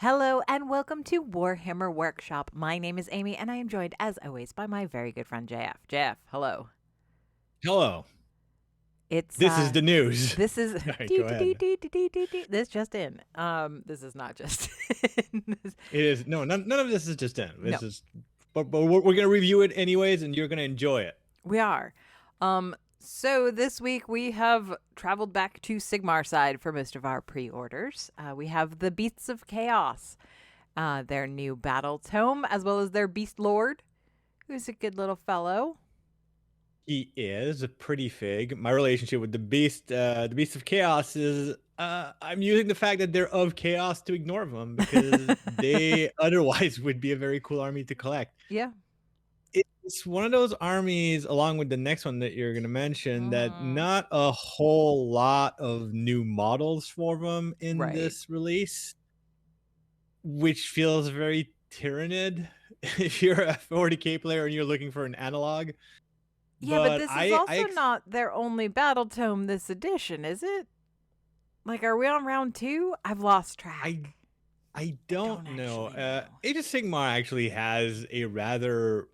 Hello and welcome to Warhammer Workshop. My name is Amy and I am joined as always by my very good friend JF. JF, hello. Hello. It's This is the news. this is All right, go ahead. this just in. This is not just in. It is none of this is just in. No, This is, but we're gonna review it anyways, and you're gonna enjoy it. we are. So this week we have traveled back to Sigmar side for most of our pre-orders. We have the Beasts of Chaos, their new battle tome, as well as their Beast Lord, who's a good little fellow. He is a pretty fig. My relationship with the Beast of Chaos is I'm using the fact that they're of chaos to ignore them because they otherwise would be a very cool army to collect. Yeah. It's one of those armies, along with the next one that you're going to mention, that Mhm. not a whole lot of new models for them in Right. this release, which feels very Tyrannid if you're a 40k player and you're looking for an analog. Yeah, but But this is also not their only battle tome this edition, is it? Like, are we on round 2? I've lost track. I don't know. actually know. Age of Sigmar actually has a rather.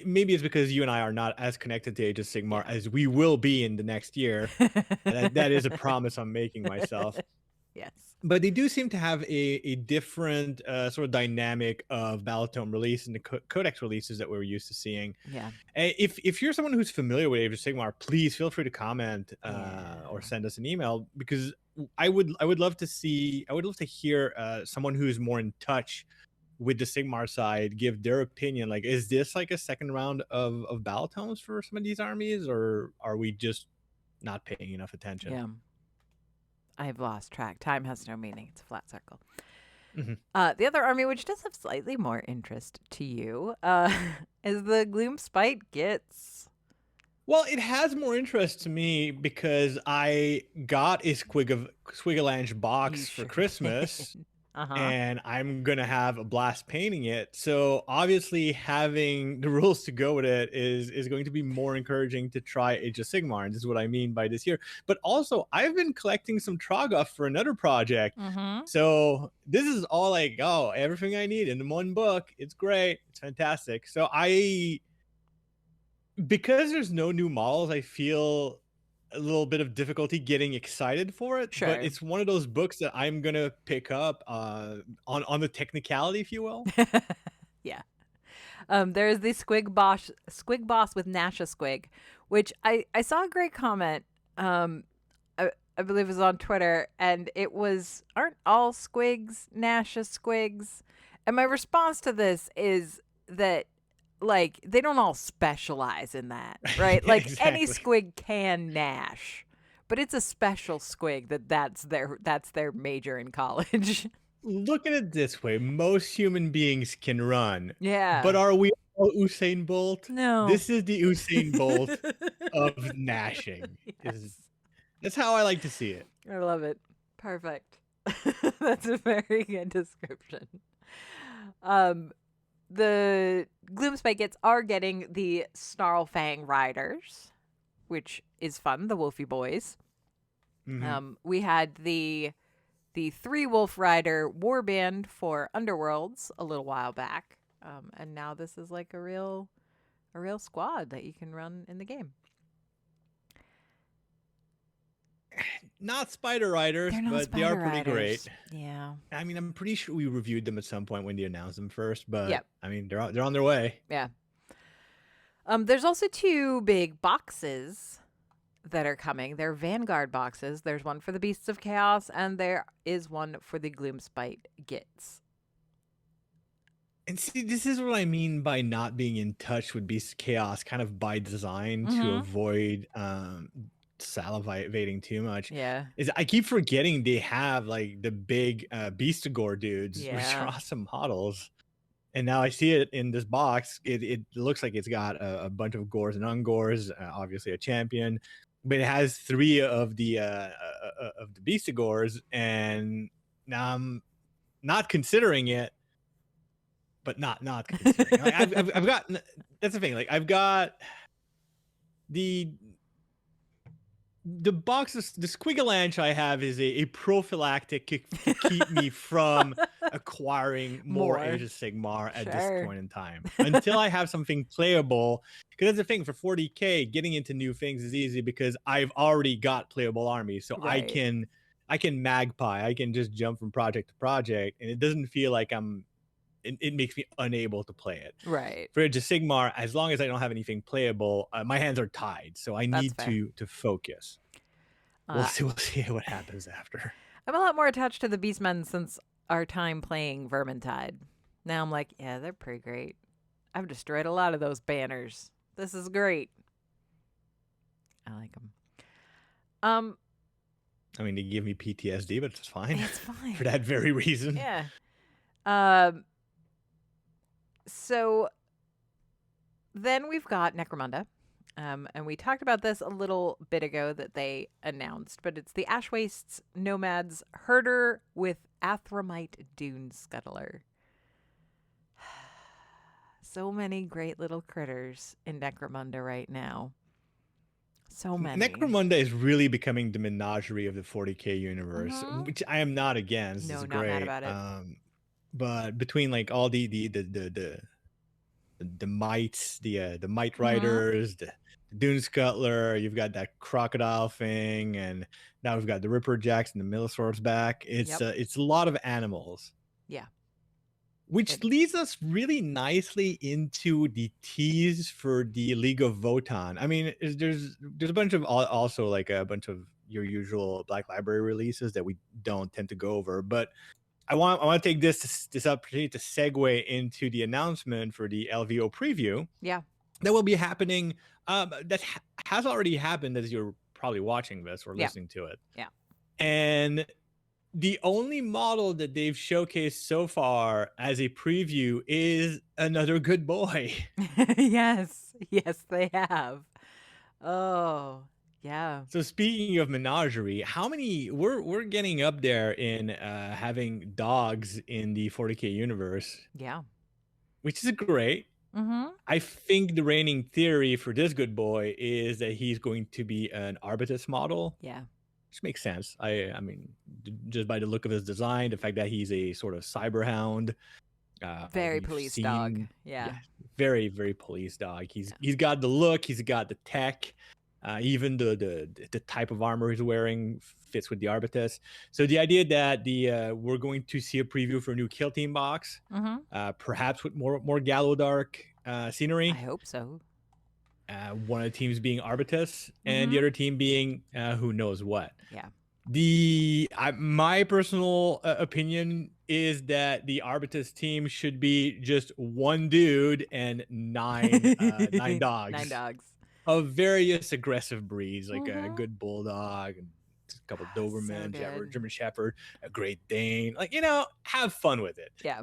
Maybe it's because you and I are not as connected to Age of Sigmar Yeah. as we will be in the next year. That is a promise I'm making myself. Yes. But they do seem to have a different sort of dynamic of Battletomes release and the Codex releases that we're used to seeing. Yeah. If you're someone who's familiar with Age of Sigmar, please feel free to comment Yeah. or send us an email, because I would love to hear someone who's more in touch with the Sigmar side give their opinion. Like, is this like a second round of Battletomes for some of these armies, or are we just not paying enough attention? Yeah. I've lost track. Time has no meaning. It's a flat circle. Mhm. The other army, which does have slightly more interest to you, is the Gloomspite Gitz. Well, it has more interest to me because I got a Squigalange box for Christmas, Did. Uh-huh. and I'm gonna have a blast painting it. So obviously, having the rules to go with it is going to be more encouraging to try Age of Sigmar, and this is what I mean by this here. But also, I've been collecting some Trogoth for another project, Mm-hmm. so this is all like, oh, everything I need in one book. It's great, it's fantastic. So because there's no new models, I feel a little bit of difficulty getting excited for it. But Sure. it's one of those books that I'm gonna pick up on the technicality, if you will. Yeah. There is the Squig Boss with Nasha Squig, which I saw a great comment. I believe it was on Twitter, and it was, aren't all squigs Nasha squigs? And my response to this is that, like, they don't all specialize in that, right? Yeah, Like, any exactly. squig can Nash, but it's a special squig that's their major in college. Look at it this way: most human beings can run, but Yeah. are we all Usain Bolt? No. This is the Usain Bolt of gnashing. Yes. That's how I like to see it. I love it. Perfect. That's a very good description. Um, the Gloomspite Gitz are getting the Snarlfang Riders, which is fun. The Wolfie Boys. Mhm. We had the 3-Wolf Rider Warband for Underworlds a little while back, and now this is like a real squad that you can run in the game. Not Spider Riders, They're not but they are Spider pretty great. Riders. Yeah. I mean, I'm pretty sure we reviewed them at some point when they announced them first, but Yep. I mean, they're on their way. Yeah. There's also 2 big boxes that are coming. They're Vanguard boxes. There's one for the Beasts of Chaos, and there is one for the Gloomspite Gitz. And see, this is what I mean by not being in touch with Beast Chaos, kind of by design to Mm-hmm. avoid salivating too much. Yeah. Is I keep forgetting they have like the big Beastigore dudes, which are Yeah. awesome models. And now I see it in this box. It looks like it's got a bunch of Gores and Ungores, obviously a champion, but it has 3 of the Beastigores, and now I'm not considering it, but not considering. Like, I've got, that's the thing. Like, I've got the the boxes, the squiggalanch I have is a prophylactic to keep me from acquiring more Age of Sigmar at this point in time until I have something playable. Because that's the thing, for 40k, getting into new things is easy because I've already got playable armies, so I can magpie, I can just jump from project to project, and it doesn't feel like it makes me unable to play it. Right. For Age of Sigmar, as long as I don't have anything playable, my hands are tied, so I need to focus. We'll see what happens after. I'm a lot more attached to the Beastmen since our time playing Vermintide. Now I'm like, yeah, they're pretty great. I've destroyed a lot of those banners. This is great. I like them. I mean, they give me PTSD, but it's fine. It's fine. For that very reason. Yeah. So then we've got Necromunda. And we talked about this a little bit ago that they announced, but it's the Ash Waste Nomads Herder with Arthromite Duneskuttler. So many great little critters in Necromunda right now. So many. Necromunda is really becoming the menagerie of the 40k universe, which I am not against. No, it's not great. mad about it. But between like all the mites, the mite riders, the Duneskuttler, you've got that crocodile thing, and now we've got the Ripper Jacks and the Millisaurs back. It's a lot of animals. Yeah. Which leads us really nicely into the tease for the League of Votann. I mean, there's a bunch of also like a bunch of your usual Black Library releases that we don't tend to go over, but I want to take this opportunity to segue into the announcement for the LVO preview. Yeah, that will be happening. That has already happened as you're probably watching this or listening to it. Yeah, and the only model that they've showcased so far as a preview is another good boy. yes, they have. Oh, yeah. So speaking of menagerie, how many we're getting up there in having dogs in the 40k universe? Yeah, which is great. I think the reigning theory for this good boy is that he's going to be an Arbitus model. Yeah. Which makes sense. I mean, just by the look of his design, the fact that he's a sort of cyber hound. Very police dog. Yeah. Very, very police dog. He's got the look, he's got the tech. Even the type of armor he's wearing fits with the Arbitus. So the idea that we're going to see a preview for a new Kill Team box, perhaps with more Gallodark scenery. I hope so. One of the teams being Arbitus, and the other team being who knows what. Yeah. My personal opinion is that the Arbitus team should be just one dude and nine dogs. 9 dogs. Of various aggressive breeds, like a good bulldog, and a couple Doberman, German Shepherd, a Great Dane. Like, have fun with it. Yeah.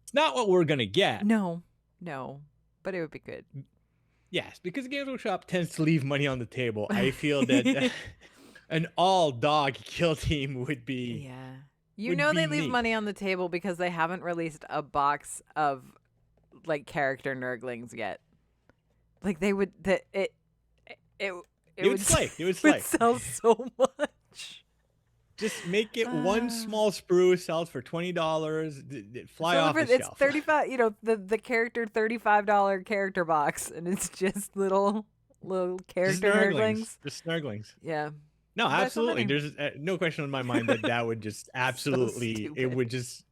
It's not what we're going to get. No, but it would be good. Yes, because Games Workshop tends to leave money on the table. I feel that an all-dog kill team would be... Yeah. They leave money on the table because they haven't released a box of, like, character nurglings yet. Like, they would... It would slay. It would slay. Sell so much. Just make it one small sprue, sells for $20, fly off the shelf. It's $35. The character $35 character box, and it's just little character nurglings. Just snurglings. Yeah. No, absolutely. There's no question in my mind that would just absolutely. It would just.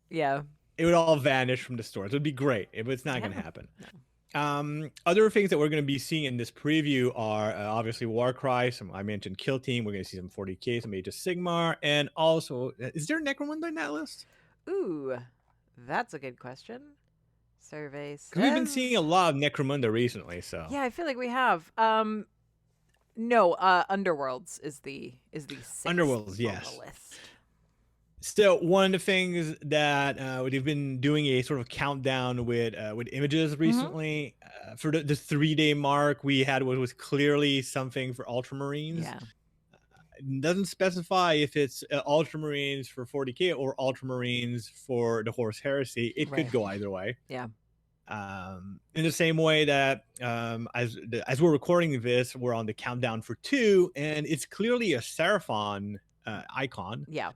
Yeah. It would all vanish from the stores. It would be great, but it's not going to happen. No. Other things that we're going to be seeing in this preview are obviously Warcry. I mentioned Kill Team. We're going to see some 40k, some Age of Sigmar, and also, is there Necromunda in that list? Ooh, that's a good question. Survey says... We've been seeing a lot of Necromunda recently, so yeah, I feel like we have. No, Underworlds is the Underworlds, yes. on the list. Still, one of the things that we've been doing a sort of countdown with images recently. For the 3-day mark, we had what was clearly something for Ultramarines. Yeah. It doesn't specify if it's Ultramarines for 40k or Ultramarines for the Horse Heresy. It could go either way. Yeah. In the same way that as we're recording this, we're on the countdown for 2, and it's clearly a Seraphon icon. Yeah.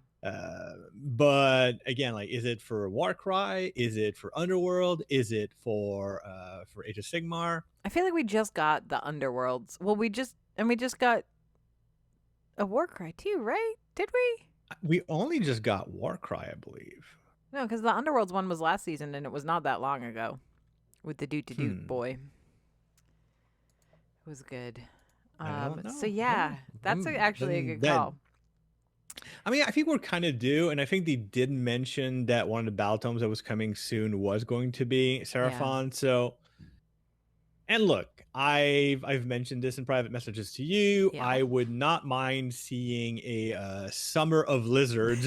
But again, like, is it for Warcry? Is it for Underworld? Is it for Age of Sigmar? I feel like we just got the Underworlds. Well, we just got a Warcry too, right? Did we? We only just got Warcry, I believe. No, because the Underworlds one was last season, and it was not that long ago with the Doot boy. It was good. So yeah, that's actually a good call. I mean, I think we're kind of due, and I think they did mention that one of the Battletomes that was coming soon was going to be Seraphon. Yeah. So, and look, I've mentioned this in private messages to you. Yeah. I would not mind seeing a Summer of Lizards,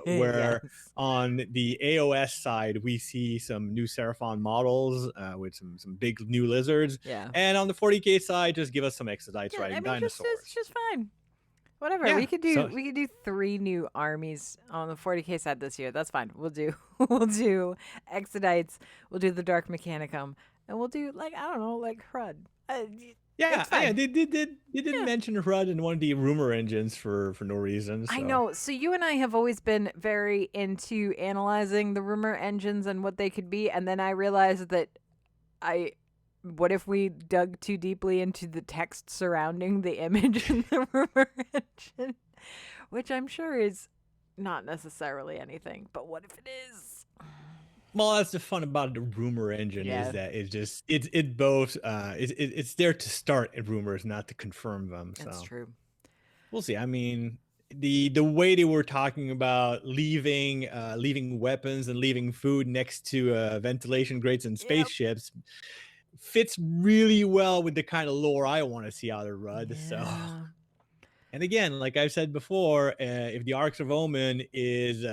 where yes. On the AOS side we see some new Seraphon models with some big new lizards. Yeah. And on the 40k side, just give us some Exodites riding dinosaurs. It's just fine. Whatever. Yeah, we could do 3 new armies on the 40k side this year. That's fine. We'll do Exodites. We'll do the Dark Mechanicum. And we'll do, like, I don't know, like Hrud. Yeah, they did mention Hrud in one of the rumor engines for no reason. So. I know. So you and I have always been very into analyzing the rumor engines and what they could be, and then I realized that what if we dug too deeply into the text surrounding the image in the rumor engine, which I'm sure is not necessarily anything, but what if it is? Well, that's the fun about the rumor engine is that it's there to start rumors, not to confirm them. So. That's true. We'll see. I mean, the way they were talking about leaving weapons and leaving food next to ventilation grates and spaceships fits really well with the kind of lore I want to see out of Rudd. Yeah. So. And again, like I've said before, if the Arcs of Omen is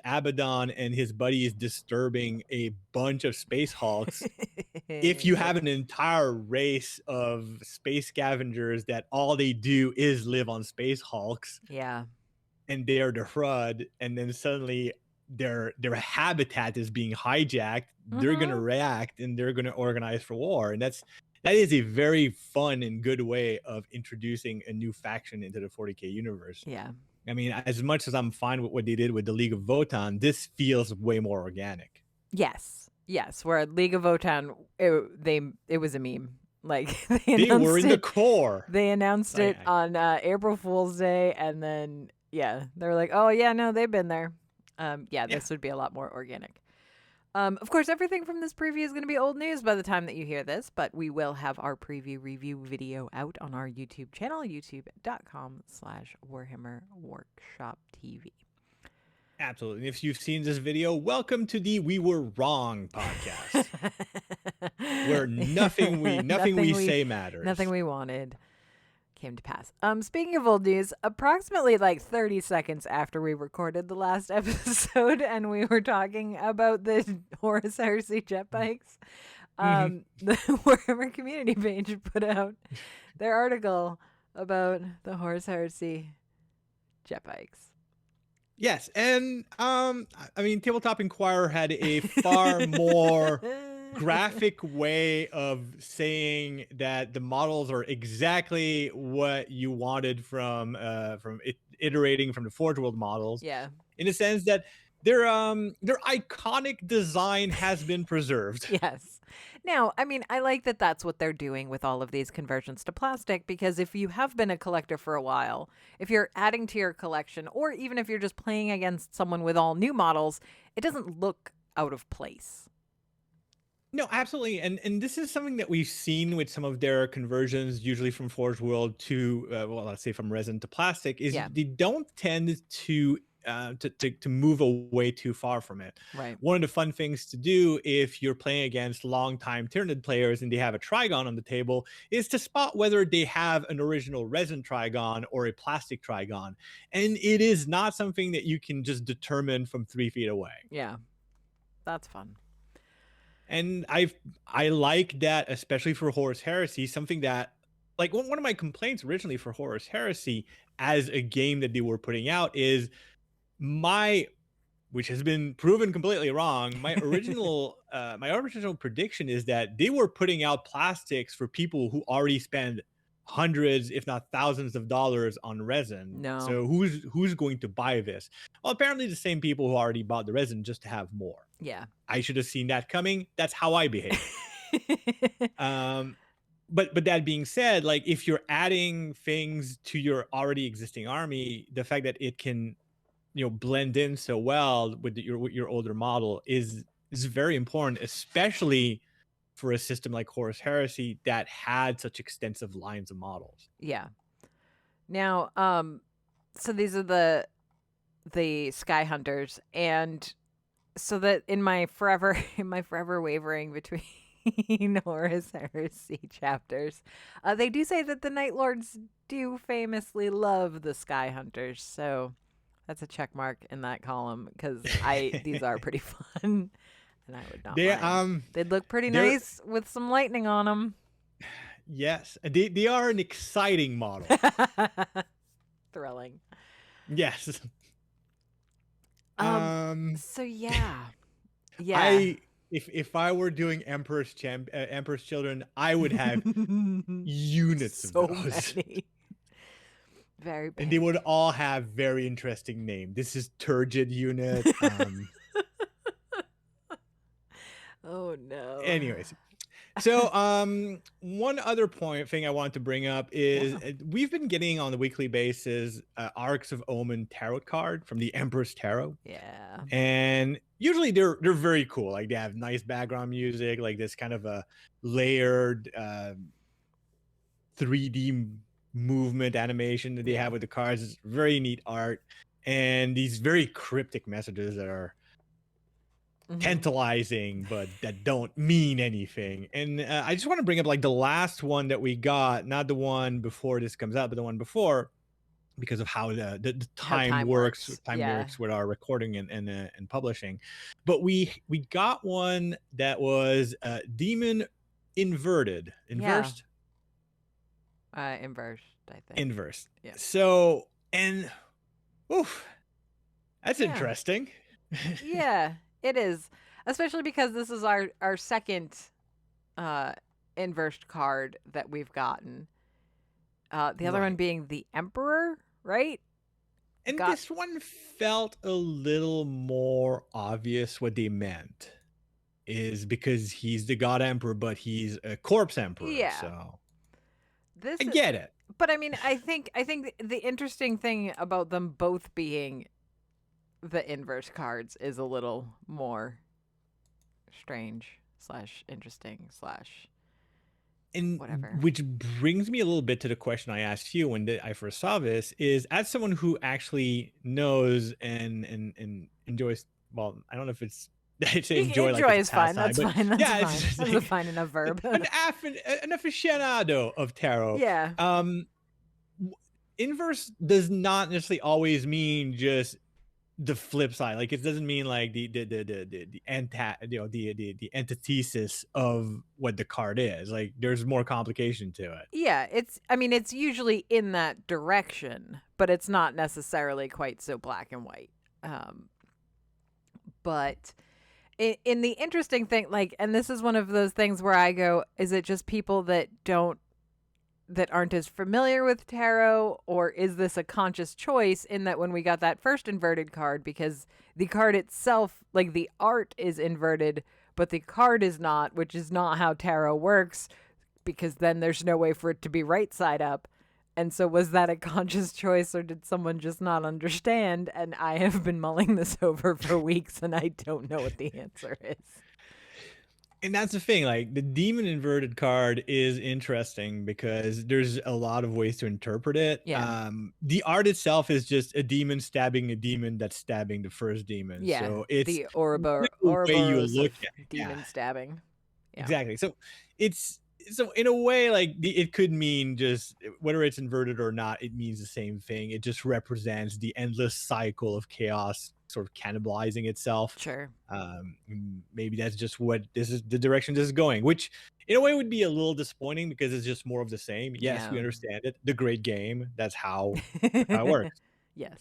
Abaddon and his buddies disturbing a bunch of space hulks, if you have an entire race of space scavengers that all they do is live on space hulks, and they're the Hrud, and then suddenly their habitat is being hijacked, they're gonna react and they're gonna organize for war, and that is a very fun and good way of introducing a new faction into the 40k universe. Yeah. I mean, as much as I'm fine with what they did with the League of Votann, this feels way more organic. Yes. Where League of Votann, it was a meme. Like they were in the core. They announced it on April Fool's Day, and then they were like, "Oh yeah, no, they've been there." This would be a lot more organic. Of course, everything from this preview is going to be old news by the time that you hear this, but we will have our preview review video out on our YouTube channel, youtube.com/Warhammer Workshop TV. Absolutely. And if you've seen this video, welcome to the We Were Wrong podcast, where nothing we say matters. Nothing we wanted came to pass. Speaking of old news, approximately like 30 seconds after we recorded the last episode and we were talking about the Horus Heresy jet bikes, the Warhammer community page put out their article about the Horus Heresy jet bikes. Yes, and I mean, Tabletop Inquirer had a far more graphic way of saying that the models are exactly what you wanted from iterating from the Forge World models. Yeah. In the sense that their iconic design has been preserved. Yes. Now, I mean, I like that that's what they're doing with all of these conversions to plastic, because if you have been a collector for a while, if you're adding to your collection, or even if you're just playing against someone with all new models, it doesn't look out of place. No, absolutely. And this is something that we've seen with some of their conversions, usually from Forge World to, let's say from resin to plastic, is they don't tend to move away too far from it. Right. One of the fun things to do if you're playing against longtime Tyranid players and they have a Trigon on the table is to spot whether they have an original resin Trigon or a plastic Trigon. And it is not something that you can just determine from 3 feet away. Yeah, that's fun. And I like that, especially for Horus Heresy, something that, like, one of my complaints originally for Horus Heresy as a game that they were putting out is my which has been proven completely wrong. My original prediction is that they were putting out plastics for people who already spend hundreds, if not thousands of dollars on resin. No. So who's going to buy this? Well, apparently the same people who already bought the resin just to have more. Yeah. I should have seen that coming. That's how I behave. But that being said, like if you're adding things to your already existing army, the fact that it can, blend in so well with your older model is very important, especially for a system like Horus Heresy that had such extensive lines of models. Yeah. Now, so these are the Sky Hunters, and so that in my forever wavering between Horus Heresy chapters, they do say that the Night Lords do famously love the Sky Hunters, so that's a check mark in that column because these are pretty fun, and I would not mind. They'd look pretty nice with some lightning on them. Yes, they are an exciting model. Thrilling. Yes. So yeah. If I were doing Emperor's Children, I would have units of those. Many. Very big. And they would all have very interesting names. This is Turgid unit. Oh no. Anyways. So one other thing I want to bring up is we've been getting on the weekly basis Arcs of Omen tarot card from the Emperor's Tarot. Yeah. And usually they're very cool. Like they have nice background music, like this kind of a layered 3D movement animation that they have with the cards. It's very neat art. And these very cryptic messages that are tantalizing, but that don't mean anything. And I just want to bring up like the last one that we got, not the one before this comes out, but the one before, because of how the time works with our recording and publishing. But we got one that was demon inversed. Inversed, I think. Inverse. Yeah. So, and that's interesting. Yeah, it is. Especially because this is our second inversed card that we've gotten. The other one being the Emperor, right? And this one felt a little more obvious what they meant. Is because he's the God Emperor, but he's a corpse emperor. Yeah. So I get it. But I mean, I think the interesting thing about them both being the inverse cards is a little more strange / interesting / and whatever. Which brings me a little bit to the question I asked you when I first saw this, is as someone who actually knows and enjoys, well, I don't know if it's enjoy like is fine. That's fine. That's fine. That's like a fine enough verb. an aficionado of tarot. Yeah. Inverse does not necessarily always mean just the flip side. Like it doesn't mean like the antithesis of what the card is. Like there's more complication to it. Yeah, it's usually in that direction, but it's not necessarily quite so black and white. But in the interesting thing, like, and this is one of those things where I go, is it just people that aren't as familiar with tarot, or is this a conscious choice in that when we got that first inverted card, because the card itself, like the art is inverted, but the card is not, which is not how tarot works, because then there's no way for it to be right side up. And so was that a conscious choice, or did someone just not understand? And I have been mulling this over for weeks and I don't know what the answer is. And that's the thing, like the demon inverted card is interesting because there's a lot of ways to interpret it. Yeah. The art itself is just a demon stabbing a demon that's stabbing the first demon. Yeah. So it's the Ouroboros you look at demon stabbing. Yeah. Exactly. So in a way, like it could mean just whether it's inverted or not, it means the same thing. It just represents the endless cycle of chaos sort of cannibalizing itself. Sure. Maybe that's just what this is, the direction this is going, which in a way would be a little disappointing because it's just more of the same. Yes, we understand it. The great game. That's how it works. Yes.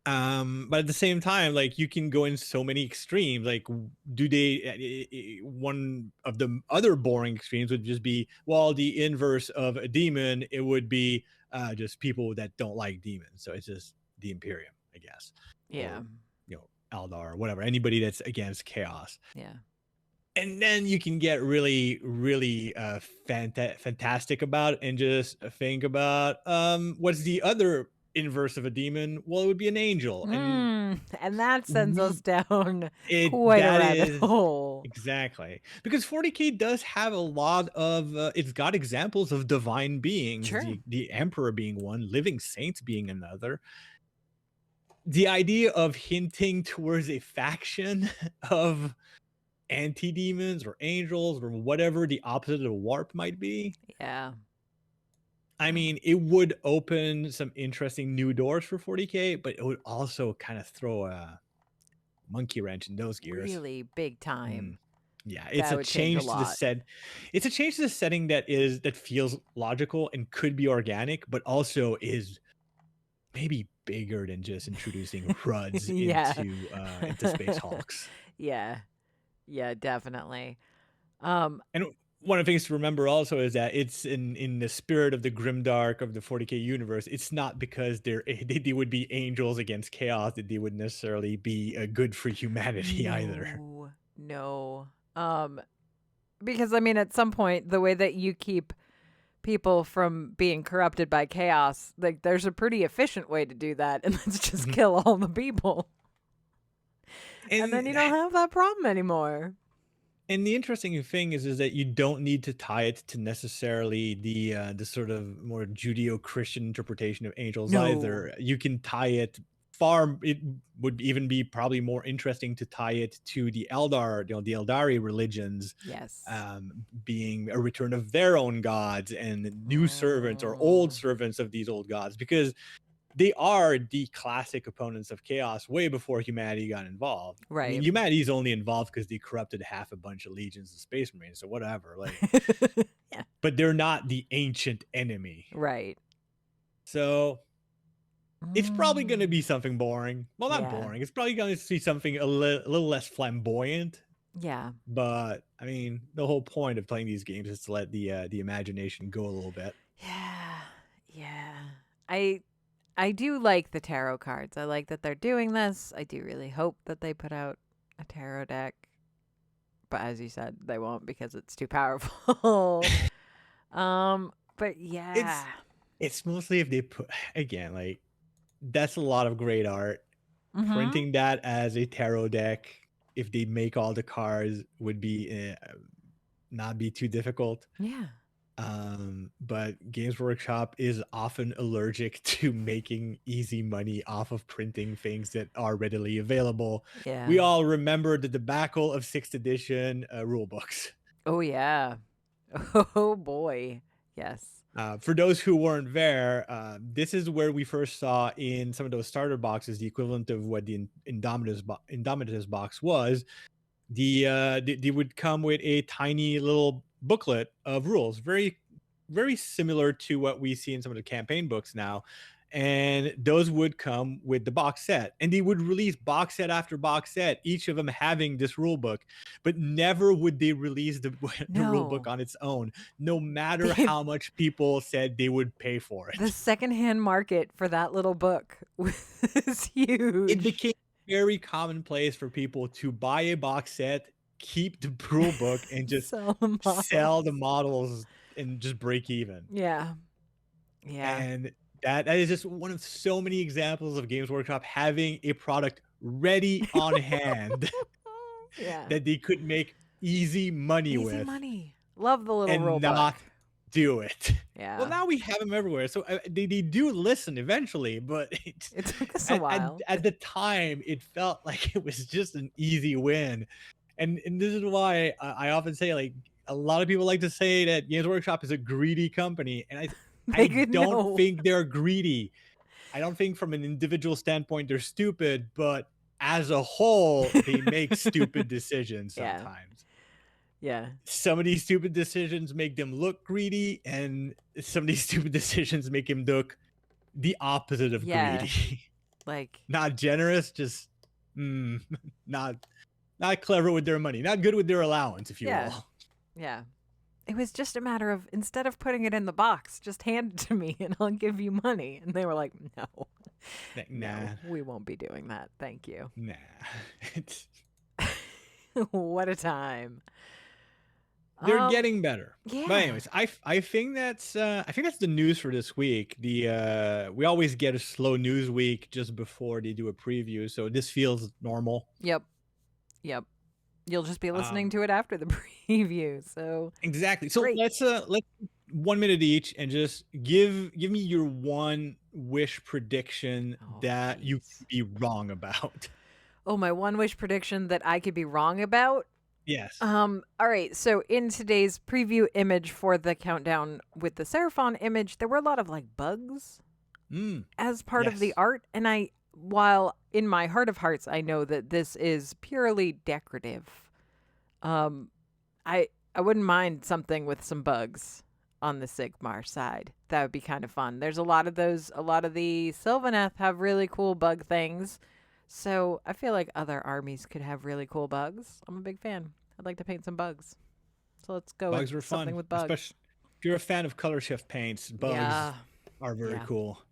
But at the same time, like, you can go in so many extremes. Like, do they one of the other boring extremes would just be, well, the inverse of a demon, it would be just people that don't like demons, so it's just the Imperium, I guess. Yeah. Or Eldar or whatever, anybody that's against chaos. Yeah. And then you can get really, really fantastic about it and just think about what's the other inverse of a demon? Well, it would be an angel. And that sends us down That quite a rabbit is hole. exactly, because 40K does have a lot of it's got examples of divine beings, Sure. the Emperor being one, living saints being another. The idea of hinting towards a faction of anti-demons or angels or whatever the opposite of warp might be. Yeah. I mean, it would open some interesting new doors for 40K, but it would also kind of throw a monkey wrench in those gears. Really big time. Yeah, it's a would change a change to the lot. set. It's a change to the setting that feels logical and could be organic, but also is maybe bigger than just introducing Ruds Yeah. into Space Hulks. Yeah. Yeah, definitely. And one of the things to remember also is that it's in the spirit of the grimdark of the 40K universe. It's not because they would be angels against chaos that they would necessarily be good for humanity either. No. Because I mean, at some point, the way that you keep people from being corrupted by chaos, like, there's a pretty efficient way to do that, and let's just kill all the people. And then you don't have that problem anymore. And the interesting thing is that you don't need to tie it to necessarily the sort of more Judeo-Christian interpretation of angels either. You can tie it it would even be probably more interesting to tie it to the Eldar, the Eldari religions. Yes. Being a return of their own gods and new servants or old servants of these old gods, because they are the classic opponents of chaos way before humanity got involved. Right. I mean, humanity's only involved because they corrupted half a bunch of legions of space marines, so whatever. Like, yeah. But they're not the ancient enemy. Right. So it's probably going to be something boring. Well, not boring. It's probably going to see something a little less flamboyant. Yeah. But I mean, the whole point of playing these games is to let the imagination go a little bit. Yeah. Yeah. I do like the tarot cards. I like that they're doing this. I do really hope that they put out a tarot deck. But as you said, they won't because it's too powerful. But yeah. It's mostly if they put, again, like, that's a lot of great art. Printing that as a tarot deck, if they make all the cards, would be not be too difficult. Yeah. But Games Workshop is often allergic to making easy money off of printing things that are readily available. Yeah. We all remember the debacle of 6th edition rule books. Oh yeah. Oh boy. Yes. For those who weren't there, this is where we first saw in some of those starter boxes the equivalent of what the Indomitus box was. They would come with a tiny little booklet of rules, very, very similar to what we see in some of the campaign books now. And those would come with the box set, and they would release box set after box set, each of them having this rule book, but never would they release the rule book on its own, no matter how much people said they would pay for it. The secondhand market for that little book was huge. It became very commonplace for people to buy a box set, keep the rule book, and just sell the models and just break even. Yeah. And that is just one of so many examples of Games Workshop having a product ready on hand that they could make easy money with. Easy money. Love the little rule not book. Do it. Yeah. Well, now we have them everywhere, so they do listen eventually, but it took us a while. At the time, it felt like it was just an easy win, and this is why I often say, like, a lot of people like to say that Games Workshop is a greedy company, and I don't think they're greedy. I don't think from an individual standpoint they're stupid, but as a whole, they make stupid decisions sometimes. Yeah. Some of these stupid decisions make them look greedy, and some of these stupid decisions make him look the opposite of greedy. Like, not generous, just not clever with their money, not good with their allowance, if you yeah, will. yeah. It was just a matter of, instead of putting it in the box, just hand it to me and I'll give you money. And they were like, no, Nah, no, we won't be doing that. Thank you. nah. It's, What a time. they're getting better. Yeah. But anyways, I think that's the news for this week. The we always get a slow news week just before they do a preview, so this feels normal. Yep. You'll just be listening to it after the preview. So exactly. So great. let's 1 minute each and just give me your one wish prediction that you could be wrong about. Oh, my one wish prediction that I could be wrong about? Yes. All right. So in today's preview image for the countdown with the Seraphon image, there were a lot of like bugs as part of the art. And while in my heart of hearts, I know that this is purely decorative. I wouldn't mind something with some bugs on the Sigmar side. That would be kind of fun. There's a lot of those. A lot of the Sylvaneth have really cool bug things. So I feel like other armies could have really cool bugs. I'm a big fan. I'd like to paint some bugs. So let's go bugs with were something fun. with bugs. Especially if you're a fan of color shift paints, bugs are very cool.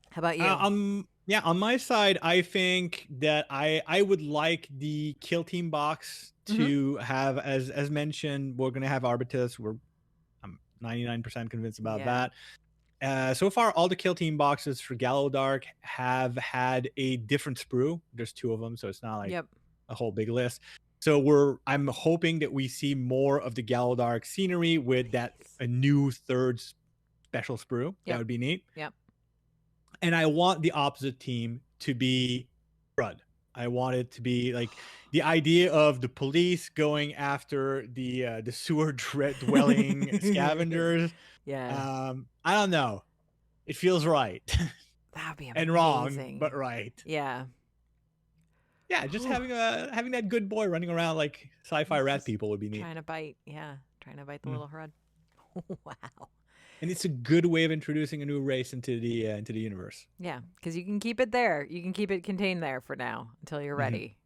How about you? On my side, I think that I would like the kill team box to have, as mentioned, we're gonna have Arbitus. I'm 99% convinced about that. So far, all the kill team boxes for Gallowdark have had a different sprue. There's 2 of them, so it's not like a whole big list. So I'm hoping that we see more of the Gallowdark scenery with a new 3rd special sprue. That would be neat. Yep. And I want the opposite team to be Crud. I want it to be like the idea of the police going after the sewer dwelling scavengers. Yeah. I don't know. It feels right. That'd be amazing. And wrong, but right. Yeah. Yeah, just having that good boy running around like sci-fi rat people would be neat. Trying to bite the little Hrud. Wow. And it's a good way of introducing a new race into the universe. Yeah, because you can keep it there. You can keep it contained there for now until you're ready.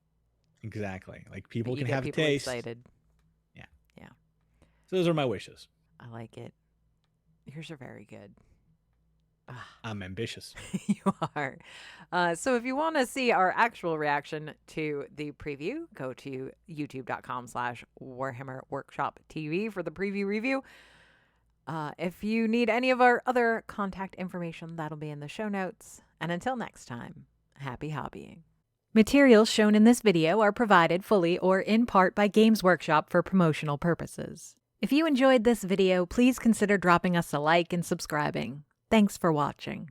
Exactly. Like people But can you get have people taste. excited. Yeah. Yeah. So those are my wishes. I like it. Yours are very good. I'm ambitious. You are. So if you want to see our actual reaction to the preview, go to youtube.com/Warhammer Workshop TV for the preview review. If you need any of our other contact information, that'll be in the show notes. And until next time, happy hobbying. Materials shown in this video are provided fully or in part by Games Workshop for promotional purposes. If you enjoyed this video, please consider dropping us a like and subscribing. Thanks for watching.